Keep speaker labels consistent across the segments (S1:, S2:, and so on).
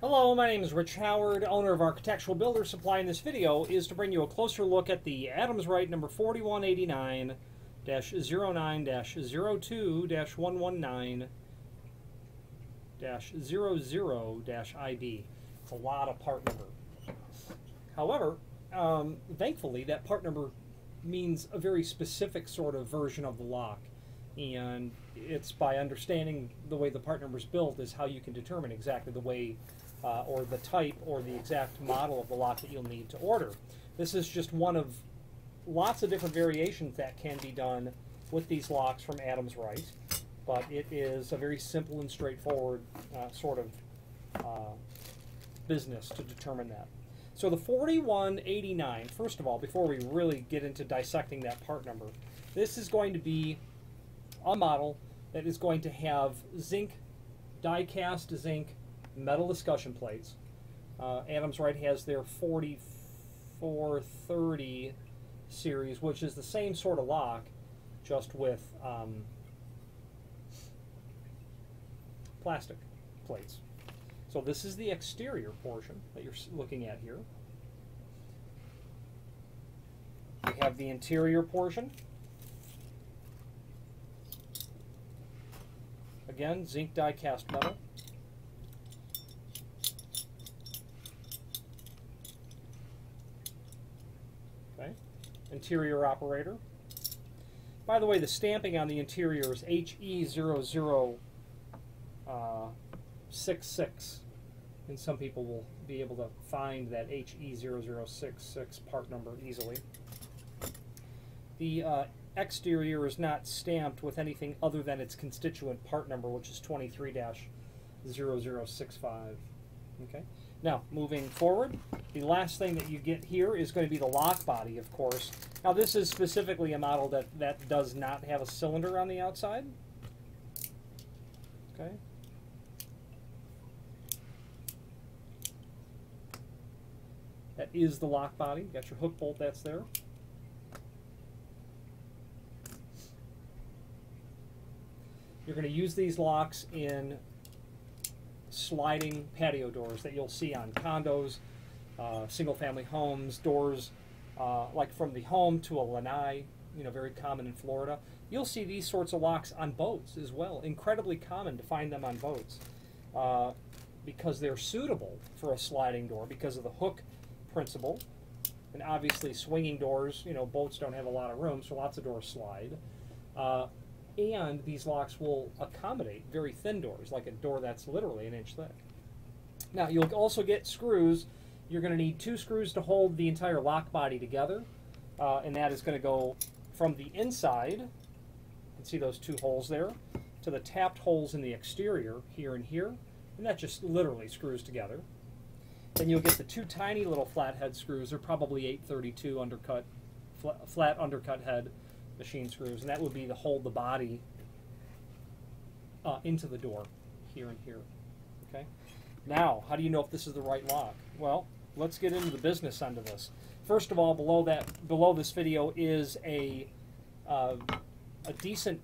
S1: Hello, my name is Rich Howard, owner of Architectural Builder Supply. In this video is to bring you a closer look at the Adams Rite number 4189-09-02-119-00-IB. It's a lot of part number. However, thankfully, that part number means a very specific sort of version of the lock. And it's by understanding the way the part number is built is how you can determine exactly the way or the type or the exact model of the lock that you'll need to order. This is just one of lots of different variations that can be done with these locks from Adams Rite, but it is a very simple and straightforward sort of business to determine that. So the 4189, first of all, before we really get into dissecting that part number, this is going to be a model that is going to have zinc, die-cast zinc metal discussion plates. Adams Rite has their 4430 series, which is the same sort of lock, just with plastic plates. So this is the exterior portion that you're looking at here. We have the interior portion. Again, zinc die-cast metal. Okay. Interior operator. By the way, the stamping on the interior is HE0066, and some people will be able to find that HE0066 part number easily. The exterior is not stamped with anything other than its constituent part number, which is 23-0065. Okay. Now, moving forward, the last thing that you get here is going to be the lock body, of course. Now, this is specifically a model that does not have a cylinder on the outside. Okay. That is the lock body. You got your hook bolt that's there. You're going to use these locks in sliding patio doors that you'll see on condos, single-family homes, doors like from the home to a lanai, very common in Florida. You'll see these sorts of locks on boats as well. Incredibly common to find them on boats because they're suitable for a sliding door because of the hook principle. And obviously swinging doors, boats don't have a lot of room, so lots of doors slide. And these locks will accommodate very thin doors, like a door that's literally an inch thick. Now, you'll also get screws. You're going to need 2 screws to hold the entire lock body together, and that is going to go from the inside, you can see those 2 holes there, to the tapped holes in the exterior, here and here, and that just literally screws together. Then you'll get the 2 tiny little flathead screws. They're probably 832 undercut, flat undercut head machine screws, and that would be to hold the body into the door here and here. Okay. Now, how do you know if this is the right lock? Well, let's get into the business end of this. First of all, below this video is a decent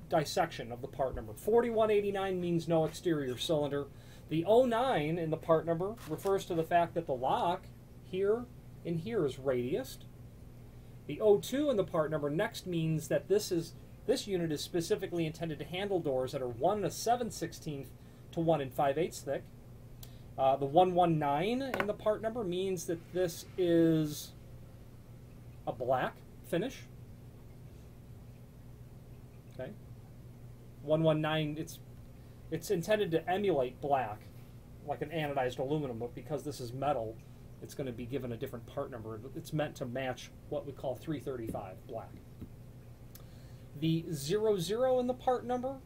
S1: dissection of the part number. 4189 means no exterior cylinder. The 09 in the part number refers to the fact that the lock here and here is radiused. The 02 in the part number next means that this unit is specifically intended to handle doors that are 1 7/16 to 1 5/8 thick. The 119 in the part number means that this is a black finish. Okay. 119, it's intended to emulate black, like an anodized aluminum, but because this is metal, it's going to be given a different part number. It's meant to match what we call 335 black. The 00 in the part number,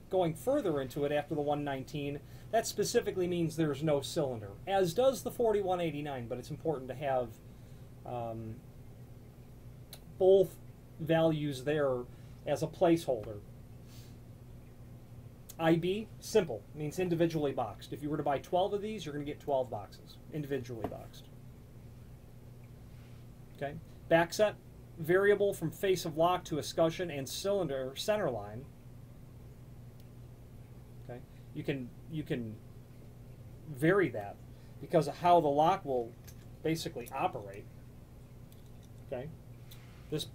S1: going further into it after the 119, that specifically means there's no cylinder, as does the 4189, but it's important to have both values there as a placeholder. IB, simple, means individually boxed. If you were to buy 12 of these, you're going to get 12 boxes, individually boxed. Okay. Backset, variable from face of lock to escutcheon and cylinder center line. Okay. You can vary that because of how the lock will basically operate. Okay, this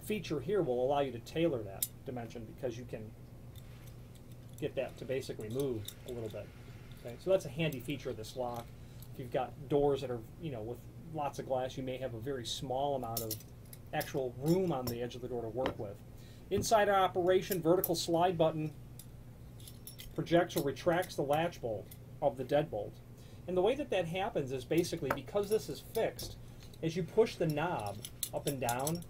S1: feature here will allow you to tailor that dimension because you can get that to basically move a little bit. Okay, so that's a handy feature of this lock. If you've got doors that are, you know, with lots of glass, you may have a very small amount of actual room on the edge of the door to work with. Inside operation, vertical slide button projects or retracts the latch bolt of the deadbolt. And the way that that happens is basically because this is fixed, as you push the knob up and down,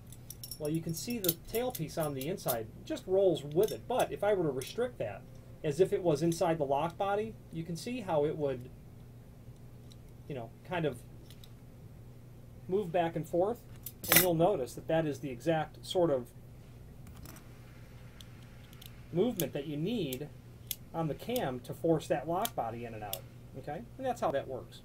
S1: well, you can see the tailpiece on the inside just rolls with it. But if I were to restrict that, as if it was inside the lock body, you can see how it would, you know, kind of move back and forth. And you'll notice that that is the exact sort of movement that you need on the cam to force that lock body in and out. Okay? And that's how that works.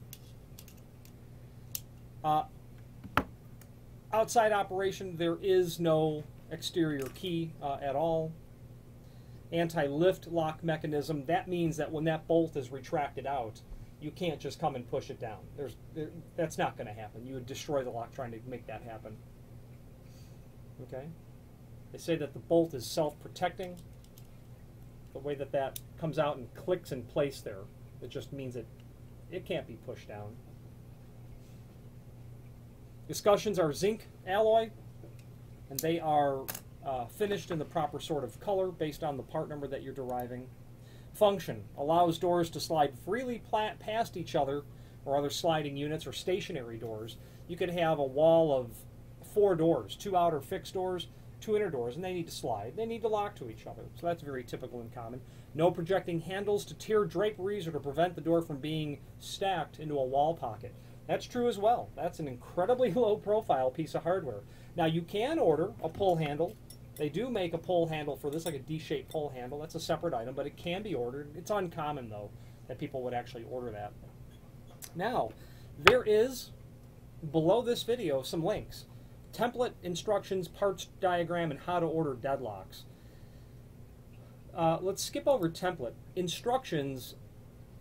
S1: Outside operation, there is no exterior key at all. Anti-lift lock mechanism, that means that when that bolt is retracted out, you can't just come and push it down. That's not going to happen. You would destroy the lock trying to make that happen. Okay? They say that the bolt is self-protecting. The way that that comes out and clicks in place there, it just means that it can't be pushed down. Discussions are zinc alloy, and they are finished in the proper sort of color based on the part number that you're deriving. Function allows doors to slide freely past each other or other sliding units or stationary doors. You could have a wall of 4 doors, 2 outer fixed doors, 2 inner doors, and they need to slide. They need to lock to each other. So that's very typical and common. No projecting handles to tear draperies or to prevent the door from being stacked into a wall pocket. That's true as well. That's an incredibly low profile piece of hardware. Now you can order a pull handle. They do make a pull handle for this, like a D-shaped pull handle. That's a separate item, but it can be ordered. It's uncommon, though, that people would actually order that. Now, there is, below this video, some links. Template, instructions, parts diagram, and how to order deadlocks. Let's skip over template. Instructions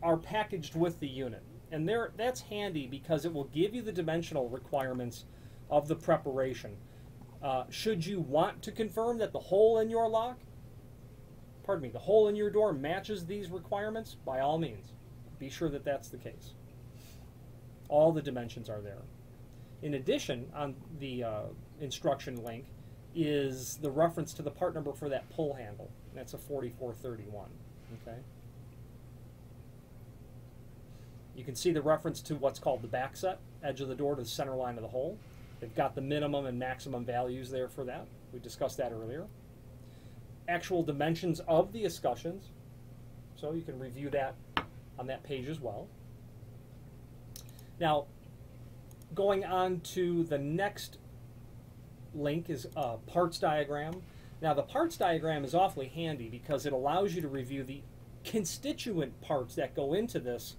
S1: are packaged with the unit. And that's handy because it will give you the dimensional requirements of the preparation. Should you want to confirm that the hole in your lock, the hole in your door matches these requirements, by all means, be sure that that's the case. All the dimensions are there. In addition, on the instruction link is the reference to the part number for that pull handle. That's a 4431. Okay. You can see the reference to what's called the back set, edge of the door to the center line of the hole. They've got the minimum and maximum values there for that. We discussed that earlier. Actual dimensions of the escutcheons, so you can review that on that page as well. Now, going on to the next link is a parts diagram. Now, the parts diagram is awfully handy because it allows you to review the constituent parts that go into this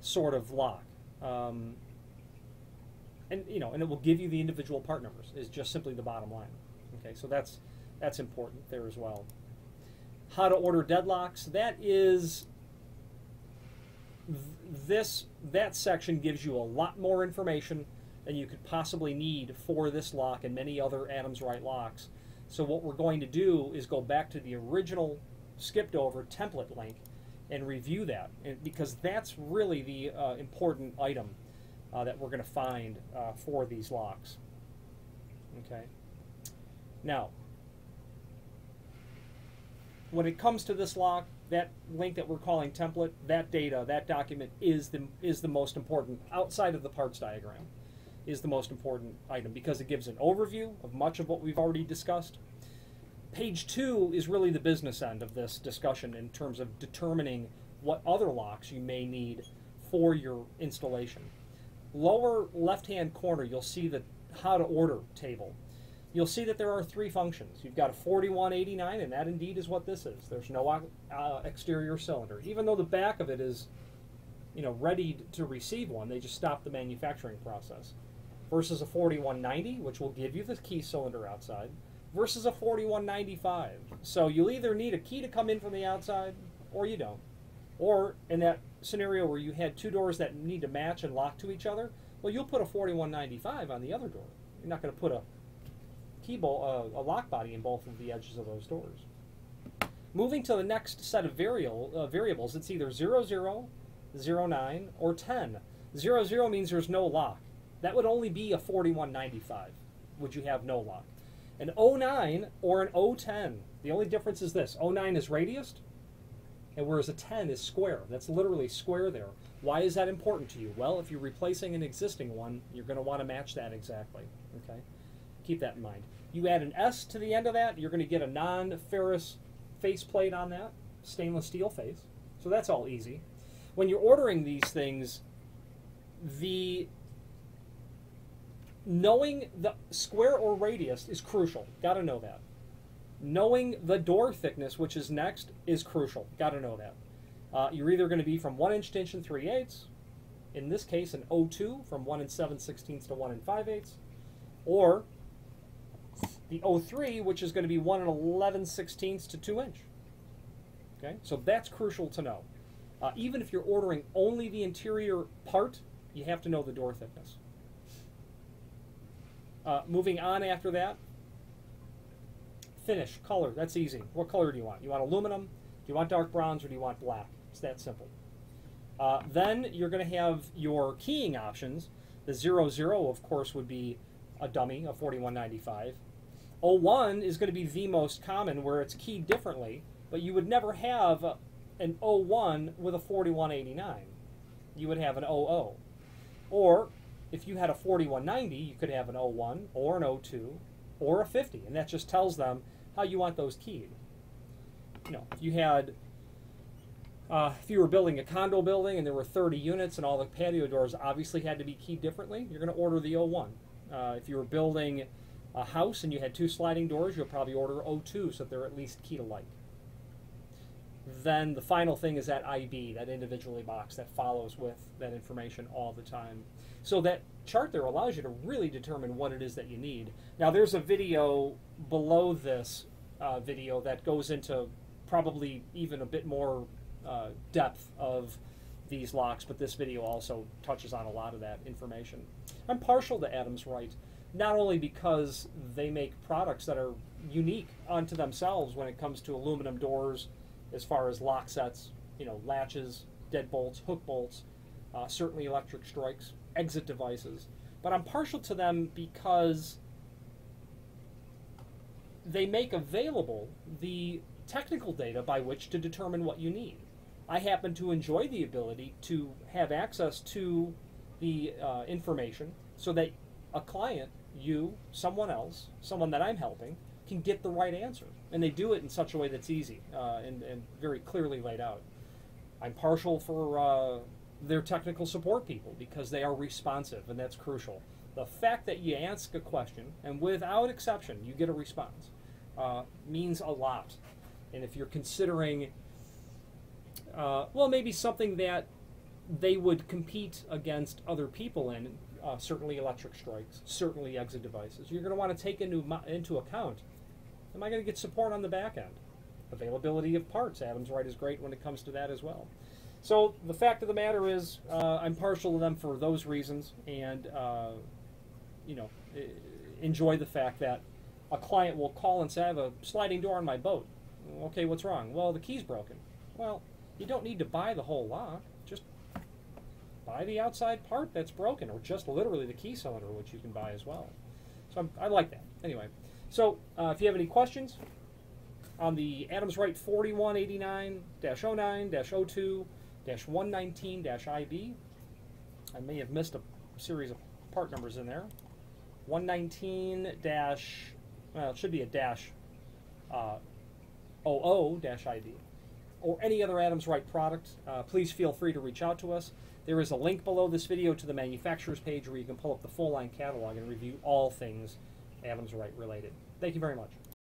S1: sort of lock. And it will give you the individual part numbers, is just simply the bottom line. Okay, so that's important there as well. How to order deadlocks, that is that section gives you a lot more information than you could possibly need for this lock and many other Adams Rite locks. So what we're going to do is go back to the original skipped over template link and review that, because that's really the important item that we're going to find for these locks. Okay. Now, when it comes to this lock, that link that we're calling template, that data, that document is the most important, outside of the parts diagram, is the most important item because it gives an overview of much of what we've already discussed. Page 2 is really the business end of this discussion in terms of determining what other locks you may need for your installation. Lower left-hand corner, you'll see the how to order table. You'll see that there are 3 functions. You've got a 4189, and that indeed is what this is. There's no exterior cylinder. Even though the back of it is, ready to receive one, they just stopped the manufacturing process. Versus a 4190, which will give you the key cylinder outside, versus a 4195. So you'll either need a key to come in from the outside, or you don't. Or in that scenario where you had two doors that need to match and lock to each other, well, you'll put a 4195 on the other door. You're not going to put a a lock body in both of the edges of those doors. Moving to the next set of variables, it's either 00, 09, or 10. 00 means there's no lock. That would only be a 4195, would you have no lock. An 09 or an 010, the only difference is this. 09 is radiused, and whereas a 10 is square. That's literally square there. Why is that important to you? Well, if you're replacing an existing one, you're going to want to match that exactly. Okay, keep that in mind. You add an S to the end of that, you're going to get a non-ferrous faceplate on that, stainless steel face. So that's all easy. When you're ordering these things, knowing the square or radius is crucial. Got to know that. Knowing the door thickness, which is next, is crucial. Got to know that. You're either going to be from 1 inch to 1 3/8, in this case an 02 from 1 7/16 to 1 5/8, or the 03, which is going to be 1 11/16 to 2 inch. Okay, so that's crucial to know. Even if you're ordering only the interior part, you have to know the door thickness. Moving on after that, finish, color, that's easy. What color do you want? You want aluminum, do you want dark browns, or do you want black? It's that simple. Then you're going to have your keying options. The 00, of course, would be a dummy, a 4195. 01 is going to be the most common, where it's keyed differently, but you would never have an 01 with a 4189. You would have an 00. Or if you had a 4190, you could have an 01 or an 02 or a 50, and that just tells them how you want those keyed. You know, if you had, if you were building a condo building and there were 30 units and all the patio doors obviously had to be keyed differently, you're going to order the 01. If you were building a house and you had 2 sliding doors, you'll probably order 02 so that they're at least keyed alike. Then the final thing is that IB, that individually box that follows with that information all the time. So that chart there allows you to really determine what it is that you need. Now there's a video below this video that goes into probably even a bit more depth of these locks, but this video also touches on a lot of that information. I'm partial to Adams Rite, not only because they make products that are unique unto themselves when it comes to aluminum doors, as far as lock sets, you know, latches, deadbolts, hook bolts, certainly electric strikes, exit devices. But I'm partial to them because they make available the technical data by which to determine what you need. I happen to enjoy the ability to have access to the information so that a client, you, someone else, someone that I'm helping, can get the right answer. And they do it in such a way that's easy and very clearly laid out. I'm partial for their technical support people because they are responsive, and that's crucial. The fact that you ask a question and without exception you get a response means a lot. And if you're considering, well, maybe something that they would compete against other people in, certainly electric strikes, certainly exit devices, you're going to want to take into account, am I going to get support on the back end? Availability of parts. Adams Rite is great when it comes to that as well. So the fact of the matter is, I'm partial to them for those reasons, and you know, enjoy the fact that a client will call and say, I have a sliding door on my boat. Okay, what's wrong? Well, the key's broken. Well, you don't need to buy the whole lock. Just buy the outside part that's broken, or just literally the key cylinder, which you can buy as well. So I like that. Anyway, so if you have any questions on the Adams Rite 4189-09-02-119-IB, I may have missed a series of part numbers in there. 119 well, it should be a dash 00-IB, or any other Adams Rite product, please feel free to reach out to us. There is a link below this video to the manufacturer's page where you can pull up the full line catalog and review all things Adams Rite related. Thank you very much.